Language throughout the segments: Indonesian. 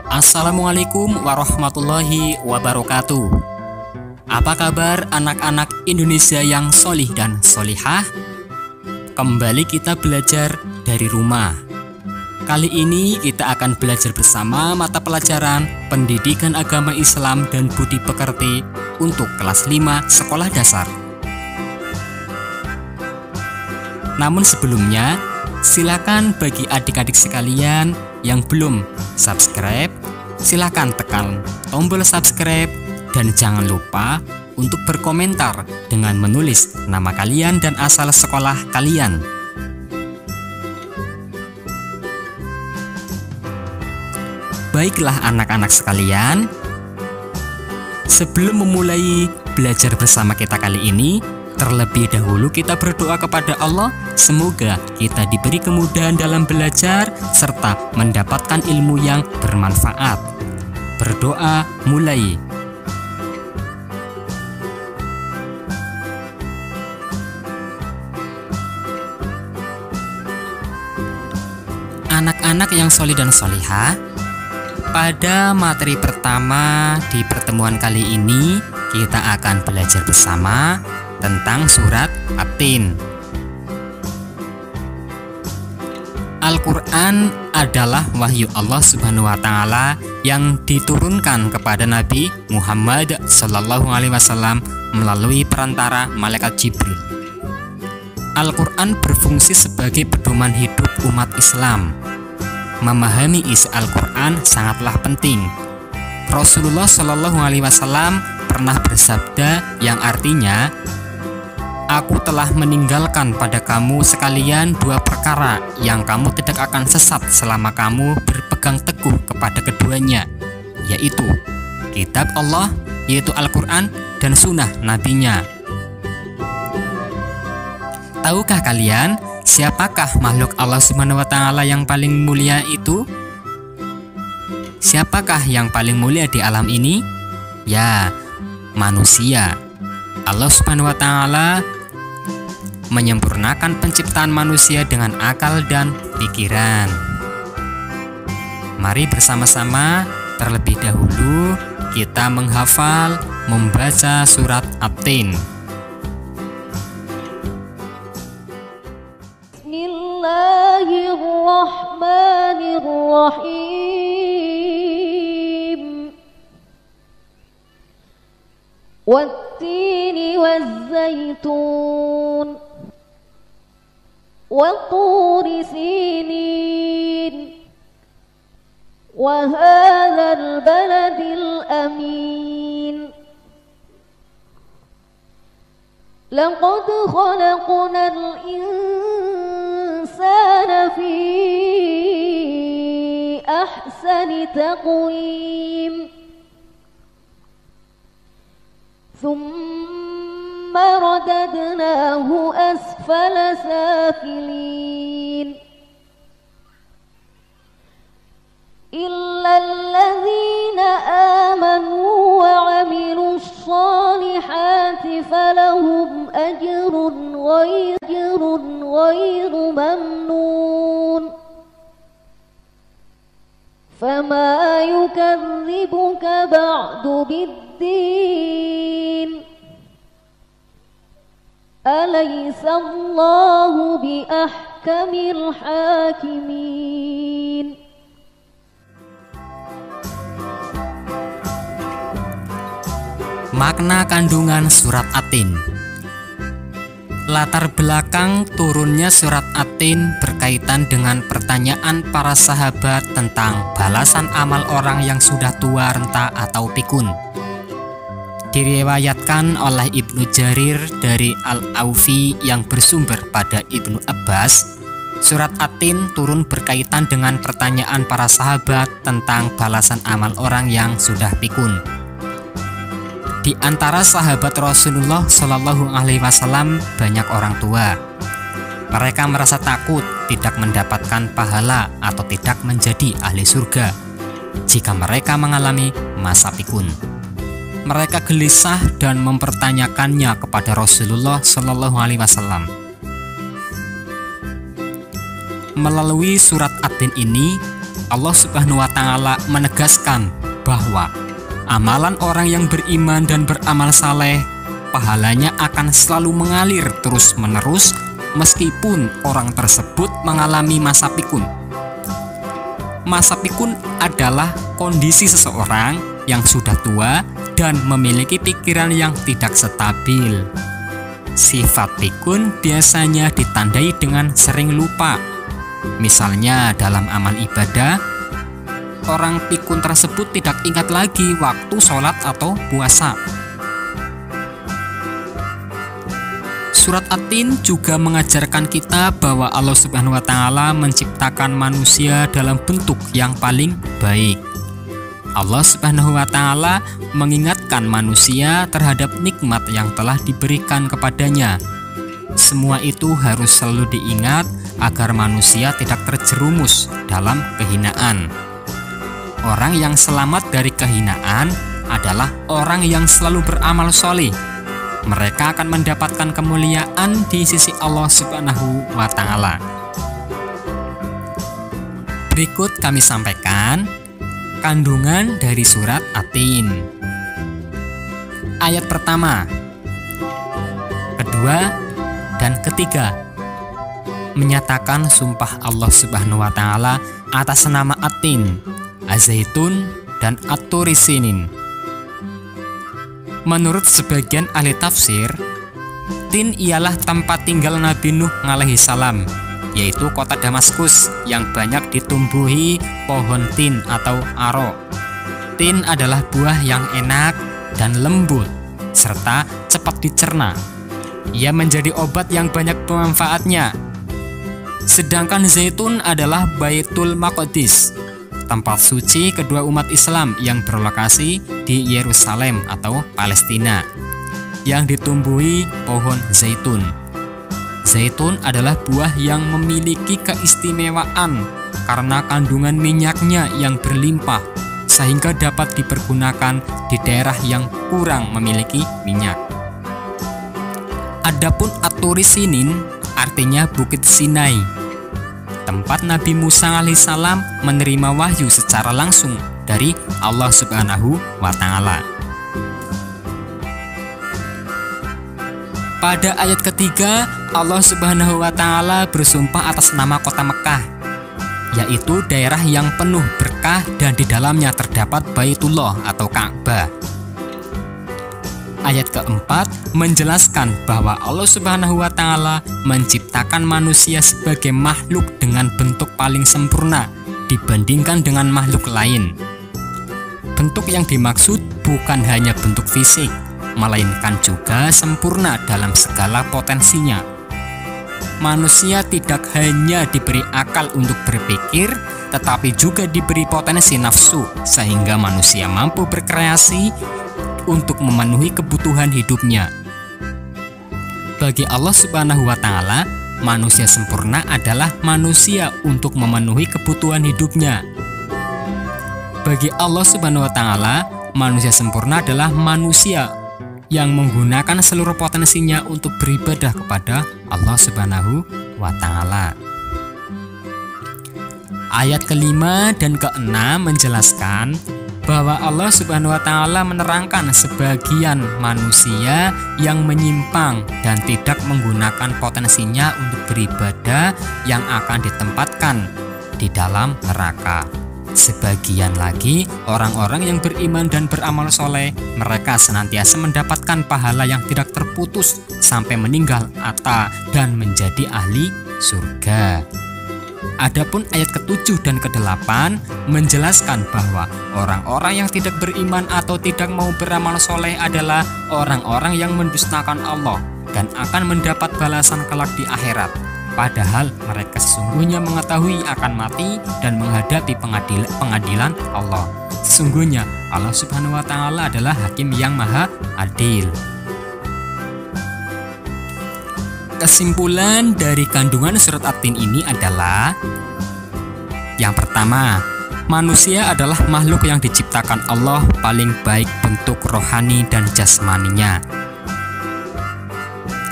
Assalamualaikum warahmatullahi wabarakatuh. Apa kabar anak-anak Indonesia yang solih dan solihah? Kembali kita belajar dari rumah. Kali ini kita akan belajar bersama mata pelajaran Pendidikan Agama Islam dan Budi Pekerti untuk kelas 5 sekolah dasar. Namun sebelumnya, silakan bagi adik-adik sekalian yang belum subscribe, silakan tekan tombol subscribe dan jangan lupa untuk berkomentar dengan menulis nama kalian dan asal sekolah kalian. Baiklah anak-anak sekalian, sebelum memulai belajar bersama kita kali ini, terlebih dahulu kita berdoa kepada Allah, semoga kita diberi kemudahan dalam belajar serta mendapatkan ilmu yang bermanfaat. Berdoa mulai. Anak-anak yang solih dan solihah, pada materi pertama di pertemuan kali ini kita akan belajar bersama tentang surat At-Tin. Al-Quran adalah wahyu Allah Subhanahu wa Ta'ala yang diturunkan kepada Nabi Muhammad SAW melalui perantara malaikat Jibril. Al-Quran berfungsi sebagai pedoman hidup umat Islam. Memahami isi Al-Quran sangatlah penting. Rasulullah SAW pernah bersabda yang artinya, "Aku telah meninggalkan pada kamu sekalian dua perkara yang kamu tidak akan sesat selama kamu berpegang teguh kepada keduanya, yaitu kitab Allah, yaitu Al-Quran, dan sunnah nabinya." Tahukah kalian siapakah makhluk Allah Subhanahu wa Ta'ala yang paling mulia itu? Siapakah yang paling mulia di alam ini? Ya, manusia. Allah Subhanahu wa Ta'ala menyempurnakan penciptaan manusia dengan akal dan pikiran. Mari bersama-sama terlebih dahulu kita menghafal, membaca surat At-Tin. Bismillahirrahmanirrahim. Wat-tini waz-zaytun wa-turi sinin wa hadzal baladil amin. Laqad khalaqnal insana fi ahsani taqwim. ثم رددناه أسفل سافلين إلا الذين آمنوا وعملوا الصالحات فلهم أجر غير ممنون فما يكذبك بعد بالدين أليس الله بأحكم الحاكمين. Makna kandungan surat At-Tin. Latar belakang turunnya surat At-Tin berkaitan dengan pertanyaan para sahabat tentang balasan amal orang yang sudah tua, renta, atau pikun. Diriwayatkan oleh Ibnu Jarir dari Al-Aufi yang bersumber pada Ibnu Abbas, surat At-Tin turun berkaitan dengan pertanyaan para sahabat tentang balasan amal orang yang sudah pikun. Di antara sahabat Rasulullah Shallallahu Alaihi Wasallam banyak orang tua. Mereka merasa takut tidak mendapatkan pahala atau tidak menjadi ahli surga jika mereka mengalami masa pikun. Mereka gelisah dan mempertanyakannya kepada Rasulullah Shallallahu Alaihi Wasallam. Melalui surat At-Tin ini, Allah Subhanahu wa Ta'ala menegaskan bahwa amalan orang yang beriman dan beramal saleh, pahalanya akan selalu mengalir terus-menerus meskipun orang tersebut mengalami masa pikun. Masa pikun adalah kondisi seseorang yang sudah tua dan memiliki pikiran yang tidak stabil. Sifat pikun biasanya ditandai dengan sering lupa. Misalnya dalam amal ibadah, orang pikun tersebut tidak ingat lagi waktu sholat atau puasa. Surat At-Tin juga mengajarkan kita bahwa Allah Subhanahu wa Ta'ala menciptakan manusia dalam bentuk yang paling baik. Allah Subhanahu wa Ta'ala mengingatkan manusia terhadap nikmat yang telah diberikan kepadanya. Semua itu harus selalu diingat agar manusia tidak terjerumus dalam kehinaan. Orang yang selamat dari kehinaan adalah orang yang selalu beramal sholih. Mereka akan mendapatkan kemuliaan di sisi Allah Subhanahu wa Ta'ala. Berikut kami sampaikan kandungan dari surat At-Tin. Ayat pertama, kedua, dan ketiga menyatakan sumpah Allah Subhanahu wa Ta'ala atas nama At-Tin, Az-Zaitun, dan At-Turi Sinin. Menurut sebagian ahli tafsir, Tin ialah tempat tinggal Nabi Nuh alaihi salam, yaitu kota Damaskus yang banyak ditumbuhi pohon tin atau aro. Tin adalah buah yang enak dan lembut, serta cepat dicerna. Ia menjadi obat yang banyak pemanfaatnya. Sedangkan zaitun adalah Baitul Maqdis, tempat suci kedua umat Islam yang berlokasi di Yerusalem atau Palestina, yang ditumbuhi pohon zaitun. Zaitun adalah buah yang memiliki keistimewaan karena kandungan minyaknya yang berlimpah, sehingga dapat dipergunakan di daerah yang kurang memiliki minyak. Adapun At-Turi Sinin artinya Bukit Sinai, tempat Nabi Musa alaihissalam menerima wahyu secara langsung dari Allah Subhanahu wa Ta'ala. Pada ayat ketiga, Allah Subhanahu wa Ta'ala bersumpah atas nama kota Mekah, yaitu daerah yang penuh berkah dan di dalamnya terdapat Baitullah atau Ka'bah. Ayat keempat menjelaskan bahwa Allah Subhanahu wa Ta'ala menciptakan manusia sebagai makhluk dengan bentuk paling sempurna dibandingkan dengan makhluk lain. Bentuk yang dimaksud bukan hanya bentuk fisik, melainkan juga sempurna dalam segala potensinya. Manusia tidak hanya diberi akal untuk berpikir, tetapi juga diberi potensi nafsu, sehingga manusia mampu berkreasi untuk memenuhi kebutuhan hidupnya. Bagi Allah Subhanahu wa Ta'ala, manusia sempurna adalah manusia untuk memenuhi kebutuhan hidupnya. Bagi Allah Subhanahu wa Ta'ala, manusia sempurna adalah manusia yang menggunakan seluruh potensinya untuk beribadah kepada Allah Subhanahu wa Ta'ala. Ayat kelima dan keenam menjelaskan bahwa Allah Subhanahu wa Ta'ala menerangkan sebagian manusia yang menyimpang dan tidak menggunakan potensinya untuk beribadah yang akan ditempatkan di dalam neraka. Sebagian lagi orang-orang yang beriman dan beramal soleh, mereka senantiasa mendapatkan pahala yang tidak terputus sampai meninggal dan menjadi ahli surga. Adapun ayat ke-7 dan ke-8 menjelaskan bahwa orang-orang yang tidak beriman atau tidak mau beramal soleh adalah orang-orang yang mendustakan Allah dan akan mendapat balasan kelak di akhirat. Padahal mereka sesungguhnya mengetahui akan mati dan menghadapi pengadilan Allah. Sesungguhnya Allah Subhanahu wa Ta'ala adalah hakim yang maha adil. Kesimpulan dari kandungan surat At-Tin ini adalah: yang pertama, manusia adalah makhluk yang diciptakan Allah paling baik bentuk rohani dan jasmaninya.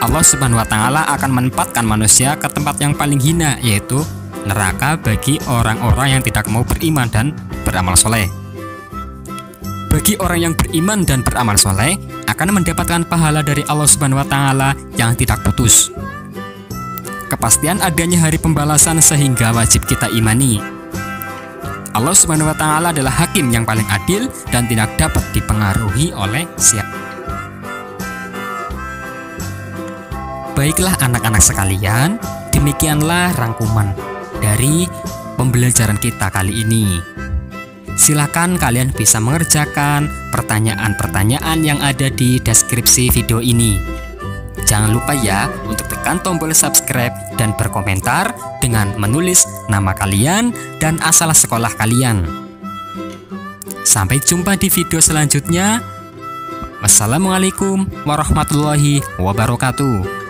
Allah Subhanahu wa Ta'ala akan menempatkan manusia ke tempat yang paling hina, yaitu neraka bagi orang-orang yang tidak mau beriman dan beramal soleh. Bagi orang yang beriman dan beramal soleh akan mendapatkan pahala dari Allah Subhanahu wa Ta'ala yang tidak putus. Kepastian adanya hari pembalasan sehingga wajib kita imani. Allah Subhanahu wa Ta'ala adalah hakim yang paling adil dan tidak dapat dipengaruhi oleh siapa. Baiklah anak-anak sekalian, demikianlah rangkuman dari pembelajaran kita kali ini. Silakan kalian bisa mengerjakan pertanyaan-pertanyaan yang ada di deskripsi video ini. Jangan lupa ya untuk tekan tombol subscribe dan berkomentar dengan menulis nama kalian dan asal sekolah kalian. Sampai jumpa di video selanjutnya. Wassalamualaikum warahmatullahi wabarakatuh.